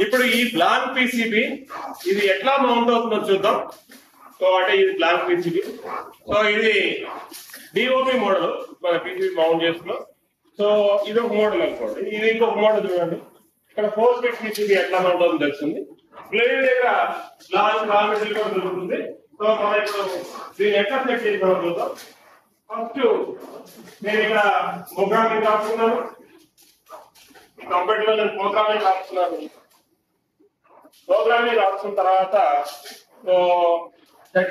ఇప్పుడు ఈ blank PCB ఇది ఎట్లా మౌంట్ అవుతుందో చూద్దాం. సో అంటే ఇది బ్లాంక్ పీసీబీ. సో ఇది డిఓపి మోడల్ మన పీసీబీ మౌంట్ చేస్తున్నాం. సో ఇది ఒక మోడల్ అనుకోండి, ఇది ఇంకొక మోడల్ చూడండి. ఇక్కడ 4 బిట్ పీసీబీ ఎట్లా మౌంట్ అవుతుందో తెలుస్తుంది. ప్లేన్ దగ్గర బ్లాంక్ రా మెటీరియల్ కూడా దొరుకుతుంది. సో మనం ఇప్పుడు దీన్ని ఎట్లా సెట్ చేద్దాం చూద్దాం. ఫస్ట్ నేను ఇక్కడ ప్రోగ్రామింగ్ రాస్తున్నాను, కంప్యూటర్ లో నేను ప్రోగ్రామింగ్ రాస్తున్నాను. ప్రోగ్రామింగ్ రాసిన తర్వాత సెట్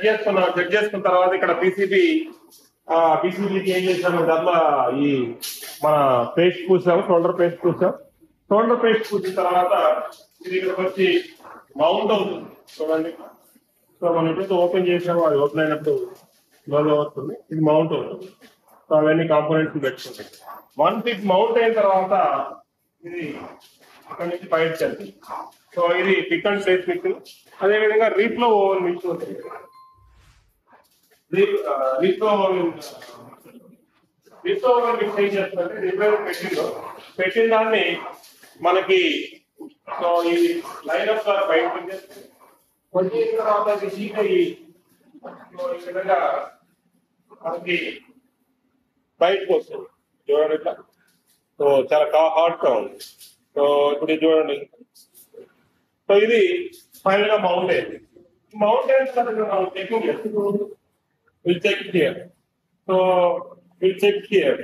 చేసుకున్న తర్వాత ఇక్కడ పీసీబీకి ఏం చేసాము, దాంట్లో ఈ మన పేస్ట్ పూసాము, షోల్డర్ పేస్ట్ పూసాం. షోల్డర్ పేస్ట్ పూసిన తర్వాత ఇది ఇక్కడికి వచ్చి మౌంట్ అవుతుంది చూడండి. సో మనం ఎప్పుడైతే ఓపెన్ చేసామో అది ఓపెన్ అయినప్పుడు లోలో వస్తుంది, ఇది మౌంట్ అవుతుంది. సో అవన్నీ కాంపోనెంట్స్ పెట్టుకుంటాయి. వన్స్ ఇది మౌంట్ అయిన తర్వాత ఇది అక్కడి నుంచి బయటకు వెళ్తుంది. సో ఇది పిక్ అండ్ ప్లేస్ మిక్సింగ్. అదేవిధంగా రీఫ్లో ఓవెన్ మిక్స్ ఉంటుంది. రీఫ్లో ఓవెన్ మిక్స్ ఏం చేస్తుందంటే రీఫ్లో పెట్టిన దాన్ని మనకి సో ఈ లైన్ అప్ ద్వారా బయటకు వచ్చేస్తుంది. వచ్చిన తర్వాత ఇది హీట్ అయ్యి ఈ విధంగా మనకి బయటకు వస్తుంది చూడండి ఇట్లా. సో చాలా హాట్ గా ఉంది. సో ఇప్పుడు ఇది చూడండి. సో ఇది ఫైనల్ గా మౌంట్ అయింది. మౌంట్ అయిన తర్వాత మనం చెకింగ్ చేస్తాం. Will check here. So will check here.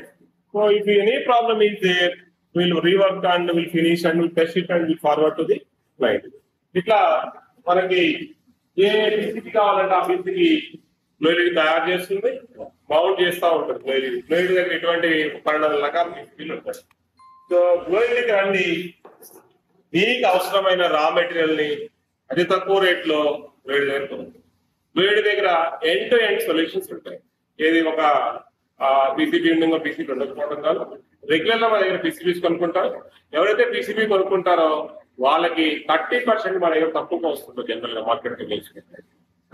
So if any problem is there will rework and will finish and will test it and will forward to the client. ఇట్లా మనకి ఏ PCB కావాలంటే ఆ PCB బ్లోయిడ్ తయారు చేస్తుంది, mount చేస్తూ ఉంటుంది. బ్లోయిడ్ దగ్గర ఎటువంటి 12 రకాల పీసీబీలు ఉంటాయి. సో బ్లోయిడ్ దగ్గర అన్ని మీకు అవసరమైన రా మెటీరియల్ ని అతి తక్కువ రేట్ లో బ్లోయిడ్ దగ్గర బ్లోయిడ్ దగ్గర ఎండ్ టు ఎండ్ సొల్యూషన్స్ ఉంటాయి. ఏది ఒక పీసీబీ ఉండిందో పీసీబీ ఉండకపోవడం కాదు. రెగ్యులర్ గా మన దగ్గర పీసీబీస్ కొనుక్కుంటారు. ఎవరైతే పీసీబీ కొనుక్కుంటారో వాళ్ళకి 30% మన దగ్గర తక్కువగా వస్తుంది జనరల్ గా market.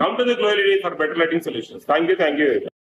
Come to the Glory for better lighting solutions. Thank you.